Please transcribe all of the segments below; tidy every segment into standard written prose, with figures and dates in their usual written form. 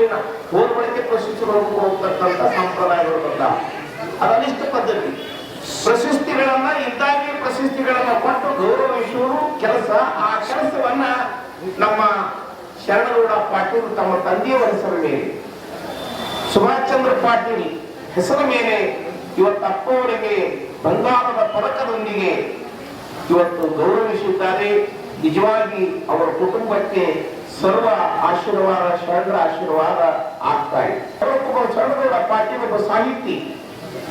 ಹೋಗಿನ ಹೋದ ಬಳಿಕೆ ಪ್ರಶಸ್ತಿಗಳನ್ನು ಕೊಡತಕ್ಕಂಥ ಸಂಪ್ರದಾಯಗಳು ಬಂದ. ಅದು ಅನಿಷ್ಟ ಪದ್ಧತಿ. ಪ್ರಶಸ್ತಿಗಳನ್ನ ಇದ್ದಾಗಿ ಪ್ರಶಸ್ತಿಗಳನ್ನ ಕೊಟ್ಟು ಗೌರವಿಸುವುದು ಕೆಲಸ. ಆ ಕೆಲಸವನ್ನ ನಮ್ಮ ಶರಣಗೌಡ ಪಾಟೀಲ್ ತಮ್ಮ ತಂದೆಯವರ ಹೆಸರ ಮೇಲೆ, ಸುಭಾಷ್ ಚಂದ್ರ ಪಾಟೀಲ್ ಹೆಸರ ಮೇಲೆ ಇವತ್ತು ಅಪ್ಪವರಿಗೆ ಬಂಗಾರದ ಪದಕದೊಂದಿಗೆ ಇವತ್ತು ಗೌರವಿಸಿದ್ದಾರೆ. ನಿಜವಾಗಿ ಅವರ ಕುಟುಂಬಕ್ಕೆ ಸರ್ವ ಆಶೀರ್ವಾದ, ಶರಣರ ಆಶೀರ್ವಾದ ಆಗ್ತಾ ಇದೆ. ಶರಣಗೌಡ ಪಾಟೀಲ್ ಒಬ್ಬ ಸಾಹಿತಿ,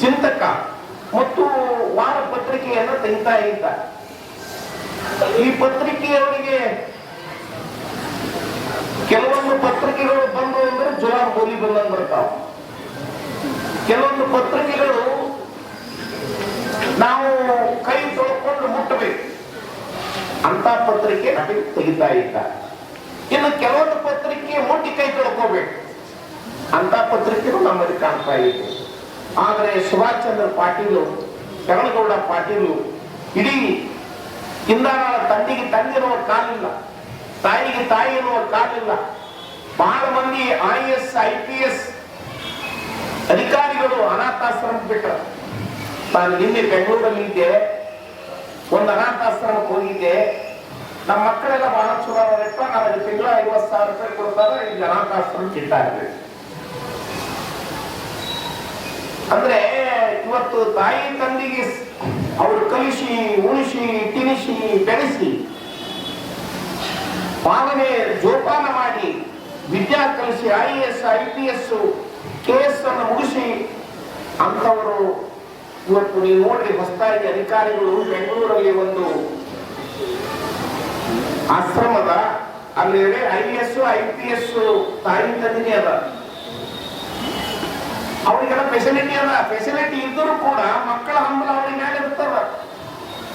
ಚಿಂತಕ ಮತ್ತು ವಾರ ಪತ್ರಿಕೆಯನ್ನು ತೆಗಿತಾ ಇದ್ದ. ಈ ಪತ್ರಿಕೆಯವರಿಗೆ ಕೆಲವೊಂದು ಪತ್ರಿಕೆಗಳು ಬಂದು ಅಂದ್ರೆ ಜುಲಾನ್ ಗೋಲಿ ಬಂದಂಗ್ ಬರ್ತಾವ. ಕೆಲವೊಂದು ಪತ್ರಿಕೆಗಳು ನಾವು ಕೈ ತೊಳ್ಕೊಂಡು ಮುಟ್ಟಬೇಕು ಅಂತ ಪತ್ರಿಕೆ ತೆಗಿತಾ ಇದ್ದ. ಇನ್ನು ಕೆಲವೊಂದು ಪತ್ರಿಕೆ ಮುಟ್ಟಿ ಕೈ ತೊಳ್ಕೋಬೇಕು ಅಂತ ಪತ್ರಿಕೆಗಳು ನಮ್ಮಲ್ಲಿ ಕಾಣ್ತಾ ಇತ್ತು. ಆದರೆ ಸುಭಾಷ್ ಚಂದ್ರ ಪಾಟೀಲ್, ಶರಣಗೌಡ ಪಾಟೀಲ್ ಇಡೀ ಇಂದಾನ ತಂದೆಗೆ ತಂದಿರುವ ಕಾಲಿಲ್ಲ, ತಾಯಿಗೆ ತಾಯಿ ಎನ್ನುವ ಕಾಲಿಲ್ಲ. ಬಹಳ ಮಂದಿ IAS IPS ಅಧಿಕಾರಿಗಳು ಅನಾಥಾಶ್ರಮ ಬಿಟ್ಟರು. ನಾನು ನಿನ್ನೆ ಬೆಂಗಳೂರಲ್ಲಿ ಇದ್ದೆ, ಒಂದು ಅನಾಥಾಶ್ರಮಕ್ಕೆ ಹೋಗಿದ್ದೆ. ನಮ್ಮ ಮಕ್ಕಳೆಲ್ಲ ಬಹಳ ಚಲೋ ಇಟ್ಟ, ನನಗೆ ತಿಂಗಳ 50,000 ರೂಪಾಯಿ ಕೊಡ್ತಾರೆ, ಇಲ್ಲಿ ಅನಾಥಾಶ್ರಮಕ್ಕೆ ಇಟ್ಟಾರೆ. ಅಂದ್ರೆ ಇವತ್ತು ತಾಯಿ ತಂದೆಗೆ ಅವರು ಕಲಿಸಿ, ಉಳಿಸಿ, ತಿನಿಸಿ, ಬೆಳೆಸಿ, ಪಾಲನೆ ಜೋಪಾನ ಮಾಡಿ, ವಿದ್ಯಾ ಕಲಿಸಿ, IAS IPS KS ಅನ್ನು ಮುಗಿಸಿ ಅಂತವರು ಇವತ್ತು ನೀವು ನೋಡ್ರಿ ಹೊಸದಾಗಿ ಅಧಿಕಾರಿಗಳು ಬೆಂಗಳೂರಲ್ಲಿ ಒಂದು ಆಶ್ರಮದ ಅಲ್ಲಿ IAS IPS ತಾಯಿ ತಂದಿನಿ ಅದ, ಅವರಿಗೆಲ್ಲ ಫೆಸಿಲಿಟಿ ಅದ. ಫೆಸಿಲಿಟಿ ಇದ್ದರೂ ಕೂಡ ಮಕ್ಕಳ ಹಂಬಲ ಅವ್ರಿಗೆ ಮೇಲೆ ಇರ್ತದ.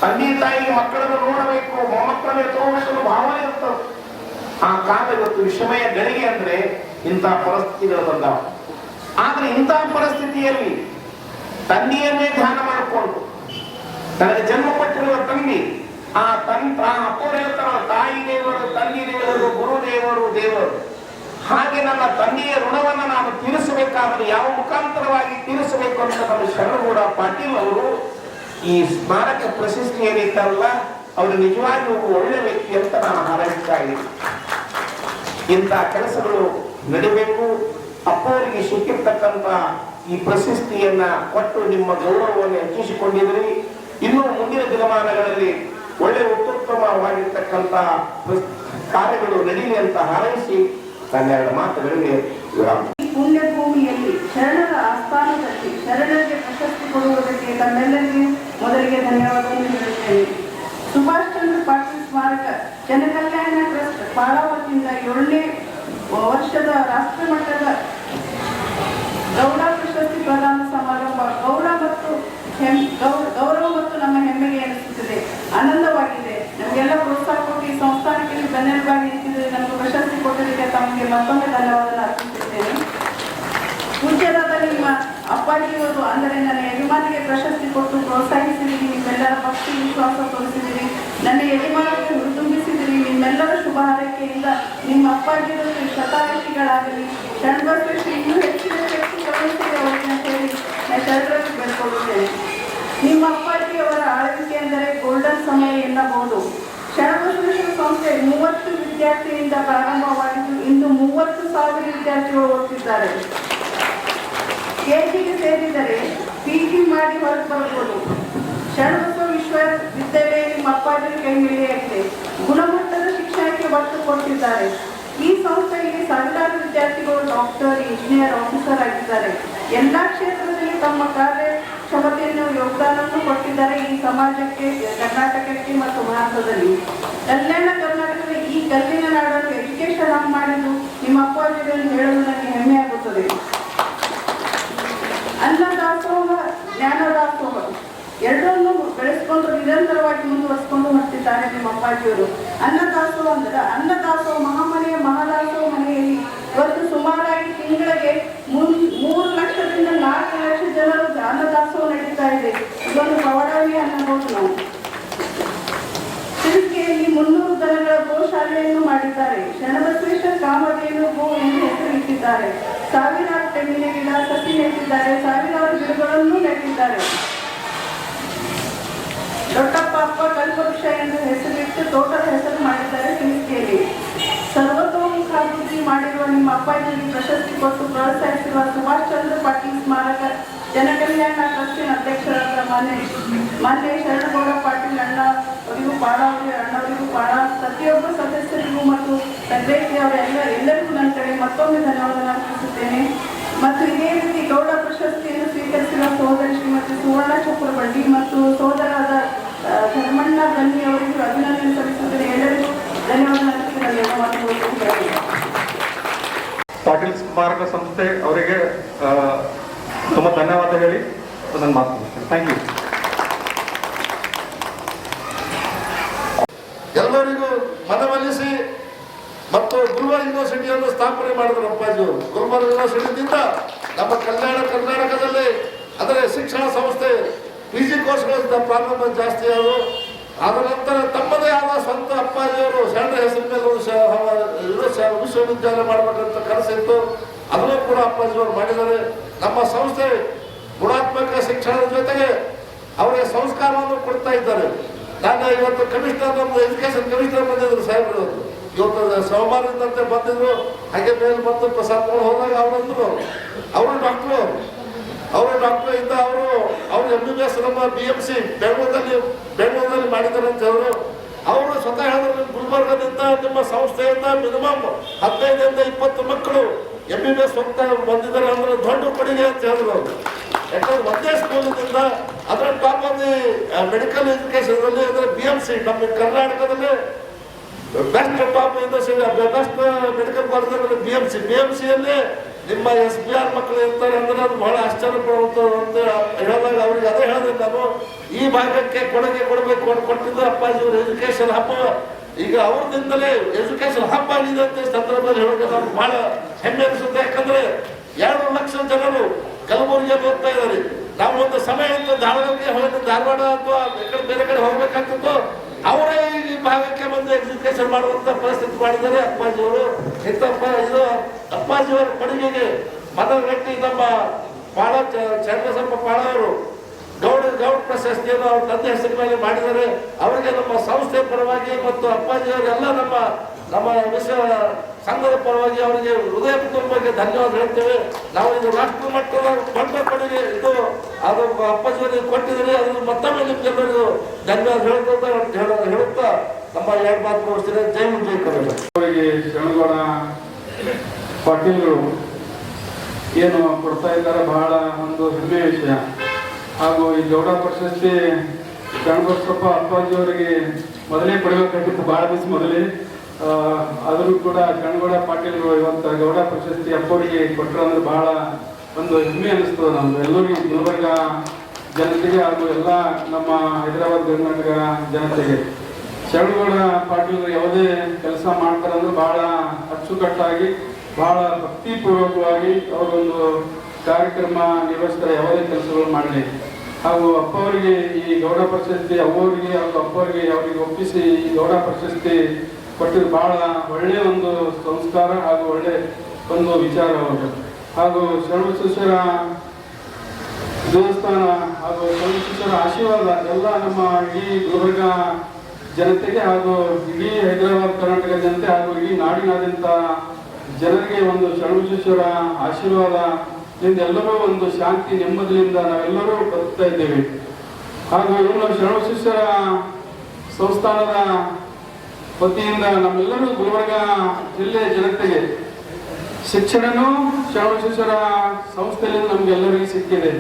ತಂದೆ ತಾಯಿಗೆ ಮಕ್ಕಳನ್ನು ನೋಡಬೇಕು, ಮೊಮ್ಮಕ್ಕಳನ್ನು ತಗೋಬೇಕು ಭಾವನೆ ಇರ್ತದೆ. ಆ ಕಾಲ ಇವತ್ತು ವಿಷಮಯ ಗಳಿಗೆ ಅಂದ್ರೆ ಇಂತಹ ಪರಿಸ್ಥಿತಿಗಳು ಬಂದಾವ. ಆದ್ರೆ ಇಂತಹ ಪರಿಸ್ಥಿತಿಯಲ್ಲಿ ತಂದೆಯನ್ನೇ ಧ್ಯಾನ ಮಾಡಿಕೊಂಡು ತನಗೆ ಜನ್ಮ ಕೊಟ್ಟಿರುವ ತಂದೆ, ಆ ಅಪ್ಪರು ಹೇಳ್ತಾರ ತಾಯಿ ದೇವರು, ತಂದೆ ದೇವರು, ಗುರುದೇವರು ದೇವರು. ಹಾಗೆ ನನ್ನ ತಂದೆಯ ಋಣವನ್ನು ನಾನು ತೀರಿಸಬೇಕಾದ್ರೆ ಯಾವ ಮುಖಾಂತರವಾಗಿ ತೀರಿಸಬೇಕು ಅಂತ ನಮ್ಮ ಶರಣಗೌಡ ಪಾಟೀಲ್ ಅವರು ಈ ಸ್ಮಾರಕ ಪ್ರಶಸ್ತಿ ಏನಿತ್ತಲ್ಲ, ಅವರು ನಿಜವಾಗಿ ಒಬ್ಬ ಒಳ್ಳೆ ವ್ಯಕ್ತಿ ಅಂತ ನಾನು ಹಾರೈಸ್ತಾ ಇದ್ದೀನಿ. ಇಂಥ ಕೆಲಸಗಳು ನಡೀಬೇಕು. ಅಪ್ಪವರಿಗೆ ಸಿಕ್ಕಿರ್ತಕ್ಕಂಥ ಈ ಪ್ರಶಸ್ತಿಯನ್ನ ಕೊಟ್ಟು ನಿಮ್ಮ ಗೌರವವನ್ನು ಹೆಚ್ಚಿಸಿಕೊಂಡಿದ್ರಿ. ಇನ್ನು ಮುಂದಿನ ದಿನಮಾನಗಳಲ್ಲಿ ಒಳ್ಳೆ ಉತ್ತಮವಾಗಿರ್ತಕ್ಕಂಥ ಕಾರ್ಯಗಳು ನಡೀಲಿ ಅಂತ ಹಾರೈಸಿ ನನ್ನೆರಡು ಮಾತುಗಳಿಗೆ ವಿರಾಮ. ಪುಣ್ಯ ಭೂಮಿಯಲ್ಲಿ ಶರಣರ ಆಸ್ಥಾನದಲ್ಲಿ ಶರಣರಿಗೆ ಪ್ರಶಸ್ತಿ ಕೊಡುವುದಕ್ಕೆ ತಮ್ಮೆಲ್ಲರಿಗೂ ಮೊದಲಿಗೆ ಧನ್ಯವಾದವನ್ನು ಹೇಳುತ್ತೇನೆ. ಸುಭಾಷ್ ಚಂದ್ರ ಪಾಟೀಲ್ ಸ್ಮಾರಕ ಜನಕಲ್ಯಾಣ ಟ್ರಸ್ಟ್ ಬಾಳಾವತಿಯಿಂದ 7ನೇ ವರ್ಷದ ರಾಷ್ಟ್ರಮಟ್ಟದ ಗೌಡ ಪ್ರಶಸ್ತಿ ಪ್ರದಾನ ಸಮಾರಂಭ ಗೌರವ ಮತ್ತು ನಮ್ಮ ಹೆಮ್ಮೆಗೆ ಎನಿಸುತ್ತದೆ, ಆನಂದವಾಗಿದೆ. ನಮಗೆಲ್ಲ ಪ್ರೋತ್ಸಾಹ ಕೊಟ್ಟು ಈ ಸಂಸ್ಥಾನಕ್ಕೆ ಬೆನ್ನೆಲುಬಾಗಿ ನಿಂತಿದ್ದರೆ ನಮಗೆ ಪ್ರಶಸ್ತಿ ಕೊಟ್ಟದಕ್ಕೆ ತಮಗೆ ಮತ್ತೊಮ್ಮೆ ಧನ್ಯವಾದ ಅರ್ಪಿಸುತ್ತೇನೆ. ಪೂಜ್ಯರಾದ ನಿಮ್ಮ ಅಪ್ಪಾಜಿಯವರು ಅಂದರೆ ನನ್ನ ಯಜಮಾನಿಗೆ ಪ್ರಶಸ್ತಿ ಕೊಟ್ಟು ಪ್ರೋತ್ಸಾಹಿಸಿದಿರಿ. ನಿಮ್ಮೆಲ್ಲರ ಭಕ್ತಿ ವಿಶ್ವಾಸ ತೋರಿಸಿದಿರಿ, ನನ್ನ ಯಜಮಾನಿಗೆ ಹುರಿದುಂಬಿಸಿದಿರಿ. ನಿಮ್ಮೆಲ್ಲರ ಶುಭ ಹಾರೈಕೆಯಿಂದ ನಿಮ್ಮ ಅಪ್ಪಾಜಿಯವರು ಶತಾಯುಷಿಗಳಾಗಲಿ, ಶರಣಬಸವೇಶ್ವರ ಇನ್ನೂ ಹೆಚ್ಚಿನ ಶಕ್ತಿ ಗಮನಿಸಿದೆ ಅವರಿಗೆ ಅಂತ ಹೇಳಿ ನಾನು ಶರಣರಲ್ಲಿ ಬೆಳ್ಕೊಳ್ಳುತ್ತೇನೆ. ನಿಮ್ಮ ಅಪ್ಪಾಜಿಯವರ ಆಳ್ವಿಕೆ ಎಂದರೆ ಗೋಲ್ಡನ್ ಸಮಯ ಎನ್ನಬಹುದು. ಶರಣಬಸವೇಶ್ವರ ಸಂಸ್ಥೆ 30 ವಿದ್ಯಾರ್ಥಿಯಿಂದ ಪ್ರಾರಂಭವಾಗಿದ್ದು ಇಂದು 30,000 ವಿದ್ಯಾರ್ಥಿಗಳು ಓದುತ್ತಿದ್ದಾರೆ. KGಗೆ ಸೇರಿದರೆ PG ಮಾಡಿ ಹೊರಗೆ ಬರಬಹುದು. ಶರಣಬಸವ ವಿಶ್ವವಿದ್ಯಾಲಯ ನಿಮ್ಮ ಅಪ್ಪಾಜಿಯ ಕೈ ಹಿಡಿಯಾಗಿದೆ. ಗುಣಮಟ್ಟದ ಶಿಕ್ಷಣಕ್ಕೆ ಒತ್ತು ಕೊಟ್ಟಿದ್ದಾರೆ. ಈ ಸಂಸ್ಥೆಯಲ್ಲಿ ಸಾವಿರಾರು ವಿದ್ಯಾರ್ಥಿಗಳು ಡಾಕ್ಟರ್, ಇಂಜಿನಿಯರ್, ಆಫೀಸರ್ ಆಗಿದ್ದಾರೆ. ಎಲ್ಲ ಕ್ಷೇತ್ರದಲ್ಲಿ ತಮ್ಮ ಕಾರ್ಯಕ್ಷಮತೆಯನ್ನು ಯೋಗದಾನವನ್ನು ಕೊಟ್ಟಿದ್ದಾರೆ ಈ ಸಮಾಜಕ್ಕೆ, ಕರ್ನಾಟಕಕ್ಕೆ ಮತ್ತು ಭಾರತದಲ್ಲಿ. ಕಲ್ಯಾಣ ಕರ್ನಾಟಕದ ಈ ಕಲ್ಲಿನ ನಾಡನ್ನು ಎಜುಕೇಶನ್ ಆನ್ ಮಾಡಿದ್ದು ನಿಮ್ಮ ಅಪ್ಪಾಜಿಗಳನ್ನು ಹೇಳಲು ನನಗೆ ಹೆಮ್ಮೆ ಆಗುತ್ತದೆ. ಅನ್ನದಾಸೋಹ, ಜ್ಞಾನದಾಸೋಹ ಎರಡನ್ನೂ ಬೆಳೆಸಿಕೊಂಡು ನಿರಂತರವಾಗಿ ಮುಂದುವರಿಸಿಕೊಂಡು ಹೊರಟಿದ್ದಾರೆ ನಿಮ್ಮ ಅಪ್ಪಾಜಿಯವರು. ಅನ್ನದಾಸೋಹ ಅಂದರೆ ಅನ್ನದಾಸೋಹ ಮಹಾಮನೆಯ ಮಹಾದಾಸೋಹ ಮನೆಯಲ್ಲಿ ಇವತ್ತು ಸುಮಾರಾಗಿ ತಿಂಗಳಿಗೆ 3 ಲಕ್ಷದಿಂದ 4 ಲಕ್ಷ ಜನರು ಅನ್ನದಾಸೋಹ ನಡೀತಾ ಇದೆ. ಇದೊಂದು ಪ್ರೌಢವೇ ಅನ್ನಬಹುದು. ನಾವು ಸಿರಿಕೆಯಲ್ಲಿ 300 ದನಗಳ ಗೋಶಾಲೆಯನ್ನು ಮಾಡಿದ್ದಾರೆ. ಶರಣಬಸವೇಶ್ವರ ಕಾಮಧೇನು ಗೋ ಎಂದು ಹೆಸರಿಟ್ಟಿದ್ದಾರೆ. ಮಾಡಿದ್ದಾರೆ. ಸಾವಿರಾರು ತೆಂಗಿನ ಗಿಡ ಸಸಿ ನೆಟ್ಟಿದ್ದಾರೆ, ಸಾವಿರಾರು ಗಿಡಗಳನ್ನು ನೆಟ್ಟಿದ್ದಾರೆ. ದೊಡ್ಡಪ್ಪ ಅಪ್ಪ ಕಲ್ಪವೃಕ್ಷ ಎಂದು ಹೆಸರಿಟ್ಟು ತೋಟದ ಹೆಸರು ಮಾಡಿದ್ದಾರೆ ಸಿಂದಗಿಯಲ್ಲಿ. ಸರ್ವತೋಮುಖ ಅಭಿವೃದ್ಧಿ ಮಾಡಿರುವ ನಿಮ್ಮ ಅಪ್ಪಾಜಿಗೆ ಪ್ರಶಸ್ತಿ ಕೊಟ್ಟು ಪ್ರೋತ್ಸಾಹಿಸಿರುವ ಸುಭಾಷ್ ಚಂದ್ರ ಪಾಟೀಲ್ ಸ್ಮಾರಕ ಜನಕಲ್ಯಾಣ ಟ್ರಸ್ಟಿನ ಅಧ್ಯಕ್ಷರಾದ ಮಾನ್ಯ ಶರಣಗೌಡ ಪಾಟೀಲ್ ಅಣ್ಣವರಿಗೂ ಅಣ್ಣವರಿಗೂ ಪ್ರತಿಯೊಬ್ಬ ಸದಸ್ಯರಿಗೂ ಮತ್ತು ಸಂಗ್ರಹಿಸಿ ಎಲ್ಲರಿಗೂ ನನ್ನ ಕಡೆ ಮತ್ತೊಮ್ಮೆ ಧನ್ಯವಾದ ಅರ್ಪಿಸುತ್ತೇನೆ. ಮತ್ತು ಇದೇ ರೀತಿ ಗೌಡ ಪ್ರಶಸ್ತಿಯನ್ನು ಸ್ವೀಕರಿಸಿರುವ ಸಹೋದರಿ ಶ್ರೀಮತಿ ಸುವರ್ಣ ಚಕ್ರಬಳ್ಳಿ ಮತ್ತು ಸಹೋದರಾದ ಧರ್ಮಣ್ಣ ಗನ್ನಿ ಅವರಿಗೂ ಅಭಿನಂದನೆ ಸಲ್ಲಿಸುತ್ತೇನೆ. ಎಲ್ಲರಿಗೂ ಧನ್ಯವಾದ ಅರ್ಪಿಸುತ್ತೇನೆ. ಪಾಟೀಲ್ ಸ್ಮಾರಕ ಸಂಸ್ಥೆ ಅವರಿಗೆ ತುಂಬ ಧನ್ಯವಾದ ಹೇಳಿ ನನ್ನ ಮಾತು ಮುಗಿಸ್ತೇನೆ. Thank you. ಎಲ್ಲರಿಗೂ ಮನವೊಲಿಸಿ ಮತ್ತು ಗುಲ್ಬರ್ಗ ಯೂನಿವರ್ಸಿಟಿಯನ್ನು ಸ್ಥಾಪನೆ ಮಾಡಿದ್ರು ಅಪ್ಪಾಜಿಯವರು. ಗುಲ್ಬರ್ಗ ಯೂನಿವರ್ಸಿಟಿಯಿಂದ ನಮ್ಮ ಕಲ್ಯಾಣ ಕರ್ನಾಟಕದಲ್ಲಿ ಅದರ ಶಿಕ್ಷಣ ಸಂಸ್ಥೆ PG ಕೋರ್ಸ್ಗಳಿಂದ ಪ್ರಾರಂಭ ಜಾಸ್ತಿ ಆದವು. ಅದರ ನಂತರ ತಮ್ಮದೇ ಆದ ಸ್ವಂತ ಅಪ್ಪಾಜಿಯವರು ಶರಣ ಹೆಸರಿನ ಮೇಲೆ ಒಂದು ವಿಶ್ವವಿದ್ಯಾಲಯ ಮಾಡಬೇಕಂತ ಕನಸಿತ್ತು. ಅದನ್ನು ಕೂಡ ಅಪ್ಪಾಜಿಯವರು ಮಾಡಿದ್ದಾರೆ. ನಮ್ಮ ಸಂಸ್ಥೆ ಗುಣಾತ್ಮಕ ಶಿಕ್ಷಣದ ಜೊತೆಗೆ ಅವರಿಗೆ ಸಂಸ್ಕಾರವನ್ನು ಕೊಡ್ತಾ ಇದ್ದಾರೆ. ನಾನು ಇವತ್ತು ಕಮಿಷನರ್, ನಮ್ಮದು ಎಜುಕೇಶನ್ ಕಮಿಷನರ್ ಬಂದಿದ್ರು ಸಾಹೇಬರು. ಇವತ್ತು ಸೋಮವಾರದಂತೆ ಬಂದಿದ್ರು. ಹಾಗೆ ಮೇಲೆ ಬಂದು ಪ್ರಸಾದ್ ಹೋದಾಗ ಅವರಂದ್ರು ಅವರು ಡಾಕ್ಟರ್ ಇದ್ದ ಅವರು MBBS ನಮ್ಮ BMC ಬೆಂಗಳೂರಲ್ಲಿ ಮಾಡಿದ್ದಾರೆ ಅಂತ ಅವರು ಸ್ವತಃ ಹೇಳಿದ್ರು, ಗುಲ್ಬರ್ಗದಿಂದ ನಿಮ್ಮ ಸಂಸ್ಥೆಯಿಂದ ಮಿನಿಮಮ್ 15ರಿಂದ 20 ಮಕ್ಕಳು MBBS ಹೋಗ್ತಾ ಬಂದಿದ್ದಾರೆ ಅಂದ್ರೆ ದೊಡ್ಡ ಕೊಡುಗೆ ಅಂತ ಹೇಳಿದ್ರು ಅವರು. ಯಾಕಂದ್ರೆ ಒಂದೇ ಸ್ಕೂಲಿನಿಂದ ಅದರ top of the medical education ಅಲ್ಲಿ ಅಂದ್ರೆ BMC ನಮ್ಮ ಕರ್ನಾಟಕದಲ್ಲಿ best top best medical college ಅಂದ್ರೆ BMC ನಿಮ್ಮ SBR ಮಕ್ಕಳು ಇರ್ತಾರೆ ಅಂದ್ರೆ ಅದು ಬಹಳ ಆಶ್ಚರ್ಯ ಪಡುವಂತ ಅಂತ ಹೇಳಿದಾಗ ಅವ್ರಿಗೆ ಅದೇ ಹೇಳಿದೆ ನಾನು. ಈ ಭಾಗಕ್ಕೆ ಕೊಡುಗೆ ಕೊಟ್ಟಿದ್ದು ಅಪ್ಪಾಜಿಯವರು ಎಜುಕೇಶನ್ ಹಬ್ಬ. ಈಗ ಅವ್ರದಿಂದಲೇ ಎಜುಕೇಶನ್ ಹಬ್ಬ ಆಗಿದೆ ಅಂತ ಸಂದರ್ಭದಲ್ಲಿ ಹೇಳೋಕೆ ನಮ್ಗೆ ಬಹಳ ಹೆಮ್ಮೆ ಅನಿಸುತ್ತೆ. ಯಾಕಂದ್ರೆ 2 ಲಕ್ಷ ಜನರು ಕಲಬುರಗಿಯಲ್ಲಿ ಓದ್ತಾ ಇದ್ದಾರೆ. ನಾವು ಒಂದು ಸಮಯ ಇತ್ತು ಧಾರವಾಡ ಅಥವಾ ಬೇರೆ ಕಡೆ ಹೋಗ್ಬೇಕಾಗ್ತಿತ್ತು. ಅವರೇ ಈ ಭಾಗಕ್ಕೆ ಬಂದು ಎಜುಕೇಶನ್ ಮಾಡುವಂತ ಪರಿಸ್ಥಿತಿ ಮಾಡಿದ್ದಾರೆ ಅಪ್ಪಾಜಿಯವರು. ಇದು ಅಪ್ಪಾಜಿಯವರ ಕೊಡುಗೆಗೆ ಮನಗಟ್ಟಿ ನಮ್ಮ ಚಂದ್ರಸಪ್ಪ ಪಾಳವರು ಗೌಡ ಪ್ರಶಸ್ತಿಯನ್ನು ಅವ್ರ ತಂದೆ ಹೆಸರಿನ ಮೇಲೆ ಮಾಡಿದ್ದಾರೆ. ಅವರಿಗೆ ನಮ್ಮ ಸಂಸ್ಥೆ ಪರವಾಗಿ ಮತ್ತು ಅಪ್ಪಾಜಿಯವರೆಲ್ಲ ನಮ್ಮ ವಿಶ್ವ ಸಂಘದ ಪರವಾಗಿ ಅವರಿಗೆ ಹೃದಯಪೂರ್ವಕವಾಗಿ ಧನ್ಯವಾದ ಹೇಳ್ತೇವೆ. ನಾವು ಇದು ರಾಷ್ಟ್ರ ಮಟ್ಟದ ದೊಡ್ಡ ಕೊಡುಗೆ ಇದು ಅದು ಅಪ್ಪಾಜಿಯವರಿಗೆ ಕೊಟ್ಟಿದ್ದಾರೆ. ಅದನ್ನು ಮತ್ತೊಮ್ಮೆ ನಿಮ್ಗೆಲ್ಲರಿಗೂ ಧನ್ಯವಾದ ಹೇಳುತ್ತಾ ನಮ್ಮ 2 ಮಾತು ಮುಗಿಸ್ತೀನಿ. ಜೈ ಹಿಂದ್ ಜೈ ಕರ್ನಾಟಕ. ಅವರಿಗೆ ಶರಣಗೌಡ ಪಾಟೀಲ್ರು ಏನು ಕೊಡ್ತಾ ಇದ್ದಾರೆ ಬಹಳ ಒಂದು ಹೆಮ್ಮೆಯ ವಿಷಯ. ಹಾಗೂ ಈ ಗೌಡ ಪ್ರಶಸ್ತಿ ಶರಣಬಸಪ್ಪ ಅಪ್ಪಾಜಿಯವರಿಗೆ ಮೊದಲೇ ಪಡೆಯಬೇಕಾಗಿತ್ತು, ಬಹಳ ದಿವಸ ಮೊದಲೇ. ಆದರೂ ಕೂಡ ಶರಣಗೌಡ ಪಾಟೀಲ್ರು ಇವತ್ತು ಗೌಡ ಪ್ರಶಸ್ತಿ ಅಪ್ಪವರಿಗೆ ಕೊಟ್ಟರು ಅಂದ್ರೆ ಬಹಳ ಒಂದು ಹೆಮ್ಮೆ ಅನಿಸ್ತದೆ ನಮ್ಗೆ ಎಲ್ಲರಿಗೂ, ಗುಲ್ಬರ್ಗ ಜನತೆಗೆ ಹಾಗೂ ಎಲ್ಲ ನಮ್ಮ ಹೈದರಾಬಾದ್ ಕರ್ನಾಟಕ ಜನತೆಗೆ. ಶರಣಗೌಡ ಪಾಟೀಲ್ರು ಯಾವುದೇ ಕೆಲಸ ಮಾಡ್ತಾರೆ ಅಂದ್ರೆ ಬಹಳ ಅಚ್ಚುಕಟ್ಟಾಗಿ ಬಹಳ ಭಕ್ತಿಪೂರ್ವಕವಾಗಿ ಅವರೊಂದು ಕಾರ್ಯಕ್ರಮ ನಿರ್ವಹಿಸ್ತಾರೆ, ಯಾವುದೇ ಕೆಲಸಗಳು ಮಾಡಲಿ. ಹಾಗೂ ಅಪ್ಪವರಿಗೆ ಈ ಗೌಡ ಪ್ರಶಸ್ತಿ ಅವ್ವರಿಗೆ ಹಾಗೂ ಅಪ್ಪವರಿಗೆ ಅವರಿಗೆ ಒಪ್ಪಿಸಿ ಈ ಗೌಡ ಪ್ರಶಸ್ತಿ ಕೊಟ್ಟಿದ್ದು ಬಹಳ ಒಳ್ಳೆಯ ಒಂದು ಸಂಸ್ಕಾರ ಹಾಗೂ ಒಳ್ಳೆ ಒಂದು ವಿಚಾರ ಅವರು. ಹಾಗೂ ಶರಣಬಸವೇಶ್ವರ ದೇವಸ್ಥಾನ ಹಾಗೂ ಶರಣಬಸವೇಶ್ವರ ಆಶೀರ್ವಾದ ಎಲ್ಲ ನಮ್ಮ ಇಡೀ ಗುಲ್ಬರ್ಗ ಜನತೆಗೆ ಹಾಗೂ ಇಡೀ ಹೈದರಾಬಾದ್ ಕರ್ನಾಟಕ ಜನತೆ ಹಾಗೂ ಇಡೀ ನಾಡಿನಾದ್ಯಂತ ಜನರಿಗೆ ಒಂದು ಶರಣಬಸವೇಶ್ವರ ಆಶೀರ್ವಾದ ಎಲ್ಲರೂ ಒಂದು ಶಾಂತಿ ನೆಮ್ಮದಿಯಿಂದ ನಾವೆಲ್ಲರೂ ಬದುಕ್ತಾ ಇದ್ದೇವೆ. ಹಾಗೂ ಏನು ಶರಣಬಸವೇಶ್ವರ ಸಂಸ್ಥಾನದ ವತಿಯಿಂದ ನಮ್ಮೆಲ್ಲರೂ ಗುಲ್ಬರ್ಗ ಜಿಲ್ಲೆ ಜನತೆಗೆ ಶಿಕ್ಷಣನೂ ಶರಣಬಸವೇಶ್ವರ ಸಂಸ್ಥೆಯಲ್ಲಿ ನಮ್ಗೆಲ್ಲರಿಗೂ ಸಿಕ್ಕಿದೆ.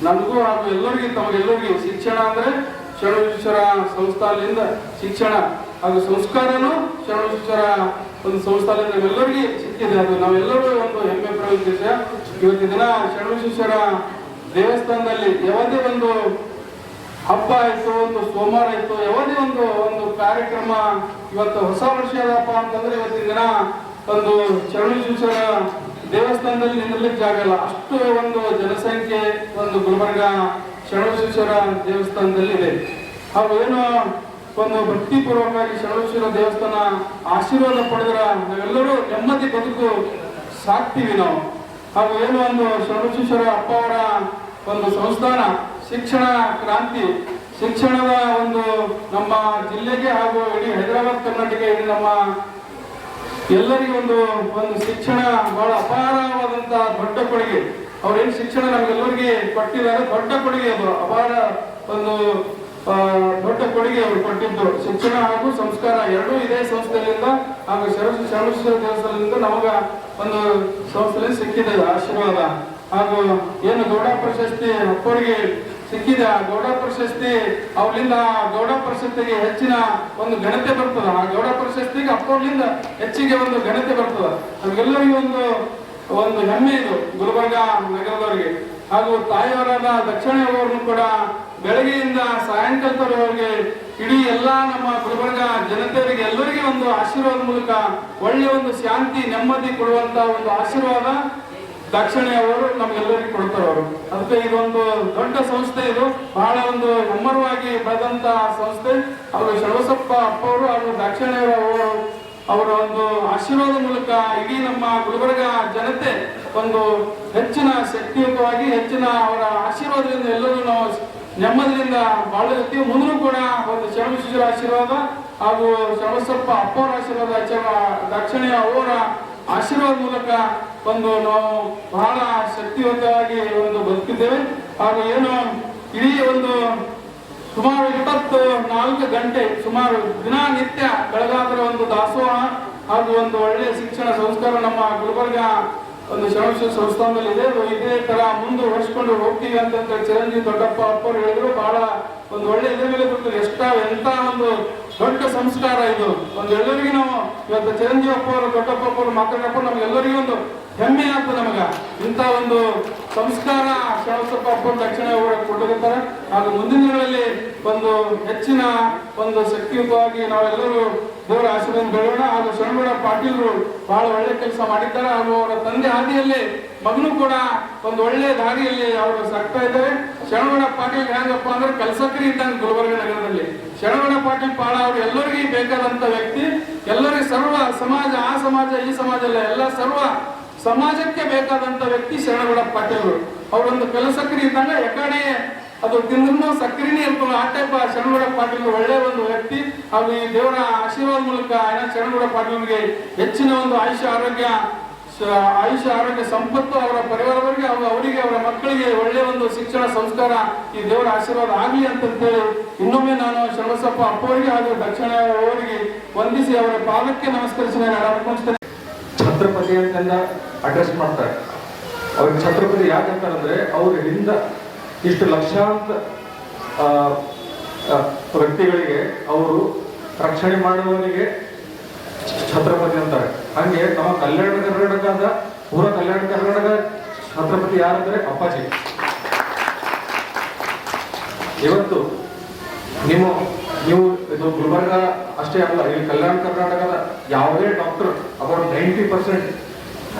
ನನಗೂ ಹಾಗೂ ಎಲ್ಲರಿಗೂ ತಮಗೆಲ್ಲರಿಗೂ ಶಿಕ್ಷಣ ಅಂದ್ರೆ ಶರಣಬಸವೇಶ್ವರ ಸಂಸ್ಥಾನದಿಂದ ಶಿಕ್ಷಣ ಹಾಗೂ ಸಂಸ್ಕಾರನೂ ಶರಣಬಸವೇಶ್ವರ ಒಂದು ಸಂಸ್ಥಾನದಿಂದ ನಮ್ಮೆಲ್ಲರಿಗೂ ಸಿಕ್ಕಿದೆ. ಅದು ನಾವೆಲ್ಲರೂ ಒಂದು ಹೆಮ್ಮೆ ಪಡುವ ವಿಷಯ. ಇವತ್ತಿನ ದಿನ ಶರಣಬಸವೇಶ್ವರ ದೇವಸ್ಥಾನದಲ್ಲಿ ಯಾವುದೇ ಒಂದು ಹಬ್ಬ ಆಯ್ತು, ಒಂದು ಸೋಮವಾರ ಆಯ್ತು, ಯಾವುದೇ ಒಂದು ಕಾರ್ಯಕ್ರಮ ಇವತ್ತು ಹೊಸ ವರ್ಷ ಅದಪ್ಪ ಅಂತಂದ್ರೆ ಇವತ್ತಿನ ದಿನ ಒಂದು ಶರಣಬಸವೇಶ್ವರ ದೇವಸ್ಥಾನದಲ್ಲಿ ನಿಲ್ಲಲಿಕ್ಕೆ ಜಾಗ ಇಲ್ಲ. ಅಷ್ಟು ಒಂದು ಜನಸಂಖ್ಯೆ ಒಂದು ಗುಲ್ಬರ್ಗ ಶರಣಬಸವೇಶ್ವರ ದೇವಸ್ಥಾನದಲ್ಲಿ ಇದೆ. ಹಾಗೂ ಏನು ಒಂದು ಭಕ್ತಿಪೂರ್ವಕವಾಗಿ ಶರಣಬಸವೇಶ್ವರ ದೇವಸ್ಥಾನ ಆಶೀರ್ವಾದ ಪಡೆದ್ರ ನಾವೆಲ್ಲರೂ ನೆಮ್ಮದಿ ಬದುಕು ಸಾಕ್ತೀವಿ ನಾವು. ಹಾಗೂ ಏನು ಒಂದು ಶರಣಬಸವೇಶ್ವರ ಅಪ್ಪ ಅವರ ಒಂದು ಸಂಸ್ಥಾನ ಶಿಕ್ಷಣ ಕ್ರಾಂತಿ, ಶಿಕ್ಷಣದ ಒಂದು ನಮ್ಮ ಜಿಲ್ಲೆಗೆ ಹಾಗೂ ಇಡೀ ಹೈದರಾಬಾದ್ ಕರ್ನಾಟಕ ಇಡೀ ನಮ್ಮ ಎಲ್ಲರಿಗೂ ಒಂದು ಶಿಕ್ಷಣ ಬಹಳ ಅಪಾರವಾದಂತಹ ದೊಡ್ಡ ಕೊಡುಗೆ. ಅವ್ರೇನು ಶಿಕ್ಷಣ ನಮಗೆಲ್ಲರಿಗೆ ಕೊಟ್ಟಿದ್ದಾರೆ, ದೊಡ್ಡ ಕೊಡುಗೆ ಅದು, ಅಪಾರ ಒಂದು ದೊಡ್ಡ ಕೊಡುಗೆ ಅವರು ಕೊಟ್ಟಿದ್ದು. ಶಿಕ್ಷಣ ಹಾಗೂ ಸಂಸ್ಕಾರ ಎರಡೂ ಇದೇ ಸಂಸ್ಥೆಯಿಂದ ಹಾಗೂ ಶರಣಬಸವೇಶ್ವರ ದೇವಸ್ಥಾನದಿಂದ ನಮಗ ಒಂದು ಸಂಸ್ಥೆಯಲ್ಲಿ ಸಿಕ್ಕಿದೆ ಆಶೀರ್ವಾದ. ಹಾಗೂ ಏನು ಗೌಡ ಪ್ರಶಸ್ತಿ ಅಪ್ಪರಿಗೆ ಸಿಕ್ಕಿದೆ, ಆ ಗೌಡ ಪ್ರಶಸ್ತಿ ಅವರಿಂದ ಗೌಡ ಪ್ರಶಸ್ತಿಗೆ ಹೆಚ್ಚಿನ ಒಂದು ಘನತೆ ಬರ್ತದ. ಆ ಗೌಡ ಪ್ರಶಸ್ತಿಗೆ ಅಪ್ಪವ್ರಿಂದ ಹೆಚ್ಚಿಗೆ ಒಂದು ಘನತೆ ಬರ್ತದ. ನಮಗೆಲ್ಲರಿಗೂ ಒಂದು ಹೆಮ್ಮೆ ಇದು ಗುಲ್ಬರ್ಗ ನಗರದವರಿಗೆ. ಹಾಗೂ ತಾಯಿಯವರಾದ ದಕ್ಷಿಣೆಯವರನ್ನು ಕೂಡ ಬೆಳಗ್ಗೆಯಿಂದ ಸಾಯಂಕಾಲದವರೆಗೆ ಇಡೀ ಎಲ್ಲಾ ನಮ್ಮ ಗುಲ್ಬರ್ಗ ಜನತೆಯವರಿಗೆ ಎಲ್ಲರಿಗೆ ಒಂದು ಆಶೀರ್ವಾದ ಮೂಲಕ ಒಳ್ಳೆಯ ಒಂದು ಶಾಂತಿ ನೆಮ್ಮದಿ ಕೊಡುವಂತ ಒಂದು ಆಶೀರ್ವಾದ ದಾಕ್ಷಿಣ್ಯವರು ನಮ್ಗೆಲ್ಲರಿಗೂ ಕೊಡ್ತಾರೆ ಅವರು. ಅದಕ್ಕೆ ಇದೊಂದು ದೊಡ್ಡ ಸಂಸ್ಥೆ, ಇದು ಬಹಳ ಒಂದು ಹೆಮ್ಮರವಾಗಿ ಬೆಳೆದಂತ ಸಂಸ್ಥೆ. ಅವರು ಶರಣಬಸಪ್ಪ ಅಪ್ಪವರು ಹಾಗೂ ದಾಕ್ಷಿಣ್ಯವರು ಅವರ ಒಂದು ಆಶೀರ್ವಾದ ಮೂಲಕ ಇಡೀ ನಮ್ಮ ಗುಲ್ಬರ್ಗ ಜನತೆ ಒಂದು ಹೆಚ್ಚಿನ ಶಕ್ತಿಯುತವಾಗಿ ಹೆಚ್ಚಿನ ಅವರ ಆಶೀರ್ವಾದದಿಂದ ಎಲ್ಲರೂ ನಾವು ನೆಮ್ಮದಿಯಿಂದ ಬಾಳುತ್ತೀವಿ. ಮುಂದೂ ಕೂಡ ಒಂದು ಶರಣಬಸವೇಶ್ವರ ಆಶೀರ್ವಾದ ಹಾಗೂ ಶರಣಬಸಪ್ಪ ಅಪ್ಪವರ ಆಶೀರ್ವಾದ, ದಾಕ್ಷಿಣ್ಯ ಅವರ ಆಶೀರ್ವಾದ ಮೂಲಕ ಒಂದು ನಾವು ಬಹಳ ಶಕ್ತಿಯುತವಾಗಿ ಒಂದು ಬದುಕಿದ್ದೇವೆ. ಹಾಗೂ ಏನು ಇಡೀ ಒಂದು ಸುಮಾರು 24 ಗಂಟೆ ಸುಮಾರು ದಿನನಿತ್ಯ ಬೆಳಗಾದರ ಒಂದು ದಾಸೋಹ ಹಾಗೂ ಒಂದು ಒಳ್ಳೆಯ ಶಿಕ್ಷಣ ಸಂಸ್ಕಾರ ನಮ್ಮ ಗುಲ್ಬರ್ಗ ಒಂದು ಶರಣಬಸವೇಶ್ವರ ಸಂಸ್ಥಾನದಲ್ಲಿ ಇದೆ. ಇದೇ ತರ ಮುಂದುವರಿಸಿಕೊಂಡು ಹೋಗ್ತೀವಿ ಅಂತ ಚಿರಂಜೀವಿ ದೊಡ್ಡಪ್ಪ ಅಪ್ಪರು ಹೇಳಿದ್ರು. ಬಹಳ ಒಂದು ಒಳ್ಳೆ ಇದ್ರ ಮೇಲೆ ಬರ್ತದೆ. ಎಂತ ಒಂದು ದೊಡ್ಡ ಸಂಸ್ಕಾರ ಇದು. ಒಂದು ಎಲ್ಲರಿಗೂ ನಾವು ಇವತ್ತು ಚಿರಂಜೀವಿ ಅಪ್ಪ ಅವರು ದೊಡ್ಡಪ್ಪ ಅವರು ಮಾತಾಡಪ್ಪ ನಮ್ಗೆಲ್ಲರಿಗೂ ಒಂದು ಹೆಮ್ಮೆ ಆಗ್ತದೆ ನಮಗ. ಇಂಥ ಒಂದು ಸಂಸ್ಕಾರ ಶರಣಬಸಪ್ಪ ಅಪ್ಪ ದಕ್ಷಿಣ ಅವರು ಕೊಟ್ಟಿರ್ತಾರೆ. ಹಾಗೂ ಮುಂದಿನ ದಿನಗಳಲ್ಲಿ ಒಂದು ಹೆಚ್ಚಿನ ಒಂದು ಶಕ್ತಿಯುತವಾಗಿ ನಾವೆಲ್ಲರೂ ದೇವರ ಆಶೀರ್ವಾದ ಬೆಳೆಯೋಣ. ಹಾಗೂ ಶರಣಗೌಡ ಪಾಟೀಲ್ರು ಬಹಳ ಒಳ್ಳೆ ಕೆಲಸ ಮಾಡಿದ್ದಾರೆ. ಹಾಗೂ ಅವರ ತಂದೆ ಹಾದಿಯಲ್ಲಿ ಮಗನು ಕೂಡ ಒಂದು ಒಳ್ಳೆ ದಾರಿಯಲ್ಲಿ ಅವರು ಸಾಕ್ತಾ ಇದ್ದಾರೆ. ಶರಣಗೌಡ ಪಾಟೀಲ್ ಹೆಂಗಪ್ಪ ಅಂದ್ರೆ ಕಲ್ಸಕ್ರಿ ಇದ್ದಂಗೆ ಗುಲ್ಬರ್ಗ ನಗರದಲ್ಲಿ. ಶರಣಗೌಡ ಪಾಟೀಲ್ ಬಹಳ ಅವರು ಎಲ್ಲರಿಗೂ ಬೇಕಾದಂತ ವ್ಯಕ್ತಿ. ಎಲ್ಲರಿಗೂ ಸರ್ವ ಸಮಾಜ, ಆ ಸಮಾಜ ಈ ಸಮಾಜ ಅಲ್ಲ, ಎಲ್ಲ ಸರ್ವ ಸಮಾಜಕ್ಕೆ ಬೇಕಾದಂತ ವ್ಯಕ್ತಿ ಶರಣಗೌಡ ಪಾಟೀಲ್. ಅವರೊಂದು ಕಲಸಕ್ರಿ ಇದ್ದಂಗ ಎಕಡೆ ಅದು ತಿಂದ್ರೂ ಸಕ್ರಿನೇ ಇರ್ತದೆ, ಆ ಟೈಪ್ ಶರಣಗೌಡ ಪಾಟೀಲ್ ಒಳ್ಳೆ ಒಂದು ವ್ಯಕ್ತಿ. ಹಾಗೂ ಈ ದೇವರ ಆಶೀರ್ವಾದ ಮೂಲಕ ಶರಣಗೌಡ ಪಾಟೀಲ್ಗೆ ಹೆಚ್ಚಿನ ಒಂದು ಆಯುಷ್ಯ ಆರೋಗ್ಯ ಸಂಪತ್ತು ಅವರ ಪರಿವಾರವರಿಗೆ ಹಾಗೂ ಅವರಿಗೆ ಅವರ ಮಕ್ಕಳಿಗೆ ಒಳ್ಳೆಯ ಒಂದು ಶಿಕ್ಷಣ ಸಂಸ್ಕಾರ ಈ ದೇವರ ಆಶೀರ್ವಾದ ಆಗಲಿ ಅಂತೇಳಿ ಇನ್ನೊಮ್ಮೆ ನಾನು ಶರಣಬಸಪ್ಪ ಅಪ್ಪವರಿಗೆ ಹಾಗೂ ದಕ್ಷಿಣ ಅವರಿಗೆ ವಂದಿಸಿ ಅವರ ಪಾದಕ್ಕೆ ನಮಸ್ಕರಿಸಿ ನಾನು ಅರ್ಪಿಸ್ತೇನೆ. ಛತ್ರಪತಿ ಅಂತ ಅಡ್ರೆಸ್ ಮಾಡ್ತಾರೆ. ಅವ್ರಿಗೆ ಛತ್ರಪತಿ ಯಾಕಂತಾರಂದ್ರೆ ಅವ್ರ ಹಿಂದ ಇಷ್ಟು ಲಕ್ಷಾಂತರ ವ್ಯಕ್ತಿಗಳಿಗೆ ಅವರು ರಕ್ಷಣೆ ಮಾಡುವವರಿಗೆ ಛತ್ರಪತಿ ಅಂತಾರೆ. ಹಂಗೆ ನಮ್ಮ ಕಲ್ಯಾಣ ಕರ್ನಾಟಕದ ಪೂರ ಕಲ್ಯಾಣ ಕರ್ನಾಟಕ ಛತ್ರಪತಿ ಯಾರಂದ್ರೆ ಅಪ್ಪಾಜಿ. ಇವತ್ತು ನೀವು ಇದು ಗುಲ್ಬರ್ಗ ಅಷ್ಟೇ ಅಲ್ಲ, ಇಲ್ಲಿ ಕಲ್ಯಾಣ ಕರ್ನಾಟಕದ ಯಾವುದೇ ಡಾಕ್ಟರ್ ಅಬೌಟ್ 90%,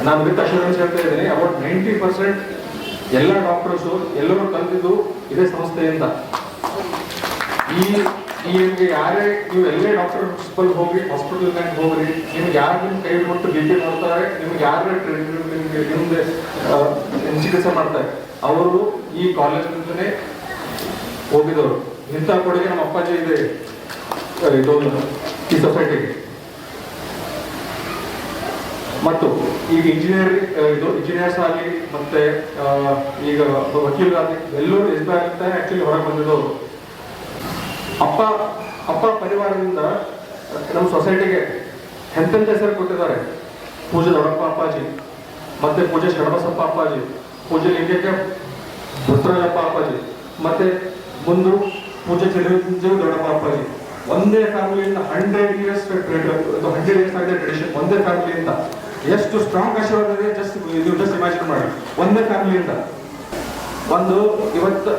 ನಾನು ವಿತ್ ಅಶ್ಯೂರೆನ್ಸ್ ಹೇಳ್ತಾ ಇದ್ದೀನಿ, ಅಬೌಟ್ 90% ಎಲ್ಲ ಡಾಕ್ಟರ್ಸು ಎಲ್ಲರೂ ಕಲ್ತಿದ್ದು ಇದೇ ಸಂಸ್ಥೆಯಿಂದ. ನಿಮ್ಗೆ ಯಾರೇ ನೀವು ಎಲ್ಲೇ ಡಾಕ್ಟರ್ ಹೋಗಿ ಹಾಸ್ಪಿಟಲ್ ಹೋಗ್ರಿ, ನಿಮ್ಗೆ ಯಾರು ನಿಮ್ ಕೈ ಕೊಟ್ಟು ಭೇಟಿ ಮಾಡ್ತಾರೆ, ನಿಮ್ಗೆ ಯಾರು ನಿಮ್ಗೆ ಚಿಕಿತ್ಸೆ ಮಾಡ್ತಾರೆ, ಅವರು ಈ ಕಾಲೇಜಿನಿಂದನೇ ಹೋಗಿದವರು. ಇಂಥ ಕೊಡುಗೆ ನಮ್ಮ ಅಪ್ಪಾಜಿ ಇದೆ ಇದೊಂದು ಈ ಸೊಸೈಟಿಗೆ. ಮತ್ತು ಈಗ ಇಂಜಿನಿಯರ್ಸ್ ಆಗಲಿ ಮತ್ತೆ ಈಗ ವಕೀಲರಾಗಲಿ ಎಲ್ಲರೂ ಎಸ್ಬಾಯ್ ಆಗ್ತಾರೆ ಆಕ್ಚುಲಿ ಹೊರಗೆ ಬಂದಿದ್ದವರು. ಅಪ್ಪ ಪರಿವಾರದಿಂದ ನಮ್ಮ ಸೊಸೈಟಿಗೆ ಎಂತೆಂಥ ಹೆಸರು ಕೊಟ್ಟಿದ್ದಾರೆ. ಪೂಜೆ ದೊಡ್ಡಪ್ಪ ಅಪ್ಪಾಜಿ, ಮತ್ತೆ ಪೂಜೆ ಶರಣಬಸಪ್ಪ ಅಪ್ಪಾಜಿ, ಪೂಜೆ ಲಿಂಗಕ್ಕೆ ಬಸವರಾಜಪ್ಪ ಅಪ್ಪಾಜಿ, ಮತ್ತೆ ಮುಂದೆ ಪೂಜೆ ಚಿರಂಜೀವಿ ದೊಡ್ಡಪ್ಪ ಅಪ್ಪಾಜಿ. ಒಂದೇ ಫ್ಯಾಮಿಲಿಯಿಂದ 100 years ಆಗಿದೆ ಟ್ರೆಡಿಷನ್. ಒಂದೇ ಫ್ಯಾಮಿಲಿಯಿಂದ ಎಷ್ಟು ಸ್ಟ್ರಾಂಗ್ ಆಶೀರ್ವಾದ ಇದೆ, ನೀವು ಜಸ್ಟ್ ಇಮ್ಯಾಜಿನ್ ಮಾಡಿ. ಒಂದೇ ಫ್ಯಾಮಿಲಿಯಿಂದ ಒಂದು ಇವತ್ತು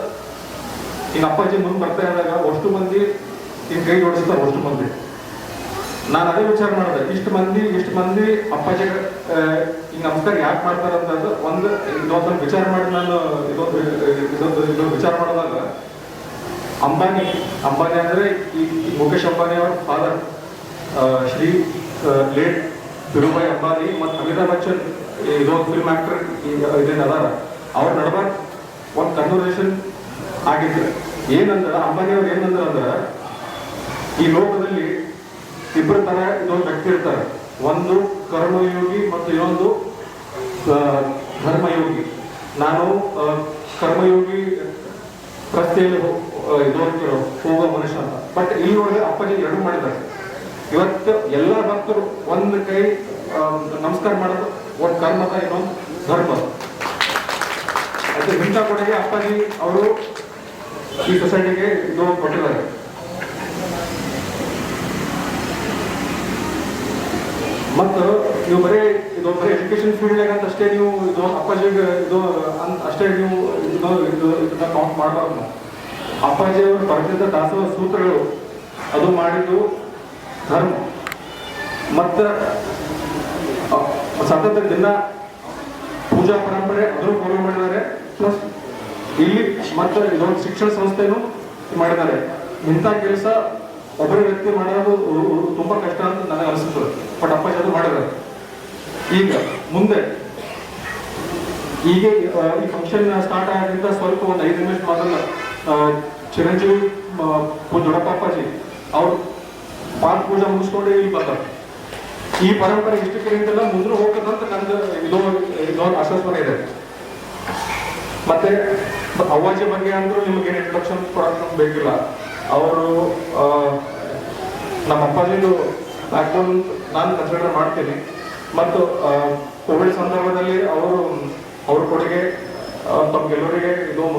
ಈಗ ಅಪ್ಪಾಜಿ ಮುಂದೆ ಬರ್ತಾ ಇದ್ದಾಗ ಅಷ್ಟು ಮಂದಿ ಈಗ ಕೈ ಜೋಡಿಸ್ತಾರೆ. ಅಷ್ಟು ಮಂದಿ ನಾನು ಅದೇ ವಿಚಾರ ಮಾಡಿದೆ, ಇಷ್ಟು ಮಂದಿ ಅಪ್ಪಾಜಿ ಈಗ ನಮಸ್ಕಾರ ಯಾಕೆ ಮಾಡ್ತಾರೆ ಅಂತಂದು ಇದೊಂದು ವಿಚಾರ ಮಾಡಿ ನಾನು ಇದೊಂದು ವಿಚಾರ ಮಾಡಿದಾಗ ಅಂಬಾನಿ ಅಂದ್ರೆ ಈ ಮುಖೇಶ್ ಅಂಬಾನಿ ಅವರ ಫಾದರ್ ಶ್ರೀ ಲೇಟ್ ಧೀರುಭಾಯಿ ಅಂಬಾನಿ ಮತ್ತು ಅಮಿತಾಬ್ ಬಚ್ಚನ್ ಇದೊಂದು ಫಿಲ್ಮ್ ಆಕ್ಟರ್ ಇದೇನು ಅದಾರ ಅವ್ರ ನಡುವೆ ಒಂದು ಕನ್ವರ್ಸೇಷನ್ ಆಗಿತ್ತು. ಏನಂದ್ರೆ ಅಂಬಾನಿ ಅವ್ರು ಏನಂದ್ರೆ ಅಂದ್ರೆ ಈ ಲೋಕದಲ್ಲಿ ಇಬ್ಬರು ತರ ಇದೊಂದು ವ್ಯಕ್ತಿ ಇರ್ತಾರೆ, ಒಂದು ಕರ್ಮಯೋಗಿ ಮತ್ತು ಇನ್ನೊಂದು ಧರ್ಮಯೋಗಿ. ನಾನು ಕರ್ಮಯೋಗಿ ರಸ್ತೆಯಲ್ಲಿ ಹೋಗೋ ಮನುಷ್ಯ ಅಂತ. ಬಟ್ ಇಲ್ಲಿ ನೋಡಿದ್ರೆ ಅಪ್ಪಾಜಿ ಎರಡು ಮಾಡಿದ್ದಾರೆ. ಇವತ್ತು ಎಲ್ಲ ಭಕ್ತರು ಒಂದು ಕೈ ನಮಸ್ಕಾರ ಮಾಡೋದು ಒಂದು ಕರ್ಮದ, ಇನ್ನೊಂದು ಧರ್ಮದ. ಅದು ಇಂಥ ಕೊಡುಗೆ ಅಪ್ಪಾಜಿ ಅವರು ಈ ಸೊಸೈಟಿಗೆ ಇದು ಕೊಟ್ಟಿದ್ದಾರೆ. ಮತ್ತು ನೀವು ಬರೀ ಇದು ಬರೀ ಎಜುಕೇಶನ್ ಫೀಲ್ಡ್ ಅಂತ ಅಷ್ಟೇ ನೀವು ಇದು ಅಪ್ಪಾಜಿಗೆ ಇದು ಅಂತ ಅಷ್ಟೇ ನೀವು ಇದನ್ನ ಕೌಂಟ್ ಮಾಡಬಾರ್ದು ನಾವು. ಅಪ್ಪಾಜಿ ಅವರು ಬರೆದಿದ್ದ ದಾಸೋಹ ಸೂತ್ರಗಳು ಅದು ಮಾಡಿದ್ದು ಧರ್ಮ ಮತ್ತು ಸತತ ದಿನ ಪೂಜಾ ಪರಂಪರೆ ಅದನ್ನು ಫಾಲೋ ಮಾಡಿದ್ದಾರೆ. ಪ್ಲಸ್ ಇಲ್ಲಿ ಮತ್ತು ಇದೊಂದು ಶಿಕ್ಷಣ ಸಂಸ್ಥೆನೂ ಮಾಡಿದ್ದಾರೆ. ಇಂಥ ಕೆಲಸ ಒಬ್ಬರ ವ್ಯಕ್ತಿ ಮಾಡೋದು ತುಂಬಾ ಕಷ್ಟ ಅಂತ ನನಗೆ ಅನಿಸುತ್ತದೆ. ಬಟ್ ಅಪ್ಪಾಜಿ ಅದು ಮಾಡಿದ್ದಾರೆ. ಈಗ ಮುಂದೆ ಈಗ ಈ ಫಂಕ್ಷನ್ ಸ್ಟಾರ್ಟ್ ಆಗೋದ್ರಿಂದ ಸ್ವಲ್ಪ ಒಂದು 5 ನಿಮಿಷ ಮೊದಲ ಚಿರಂಜೀವಿ ದೊಡ್ಡಪ್ಪ ಅಪ್ಪಾಜಿ ಅವ್ರು ಪಾದ ಪೂಜೆ ಮುಗಿಸ್ಕೊಂಡು ಇಲ್ಲಿ ಬರ್ತಾರೆ. ಈ ಪರಂಪರೆ ಇಷ್ಟಕ್ಕಿಂತಲ್ಲ ಮುಂದೆ ಹೋಗೋದಂತ ನಂದು ಇದೊಂದು ಆಶ್ವಾಸನೆ ಇದೆ. ಮತ್ತೆ ಅವ್ವಾಜಿ ಬಗ್ಗೆ ಅಂದ್ರೂ ನಿಮಗೇನು ಇಂಟ್ರೊಡಕ್ಷನ್ ಕೊಡೋಕೆ ಬೇಕಿಲ್ಲ. ಅವರು ನಮ್ಮ ಅಪ್ಪಾಜಿದು ಬ್ಯಾಕ್ಬೋನ್ ನಾನು ಕನ್ಸಿಡರ್ ಮಾಡ್ತೀನಿ. ಮತ್ತು ಕೋವಿಡ್ ಸಂದರ್ಭದಲ್ಲಿ ಅವ್ರ ಕೊಡುಗೆ ತಮ್ಗೆಲ್ಲರಿಗೆ ಇದು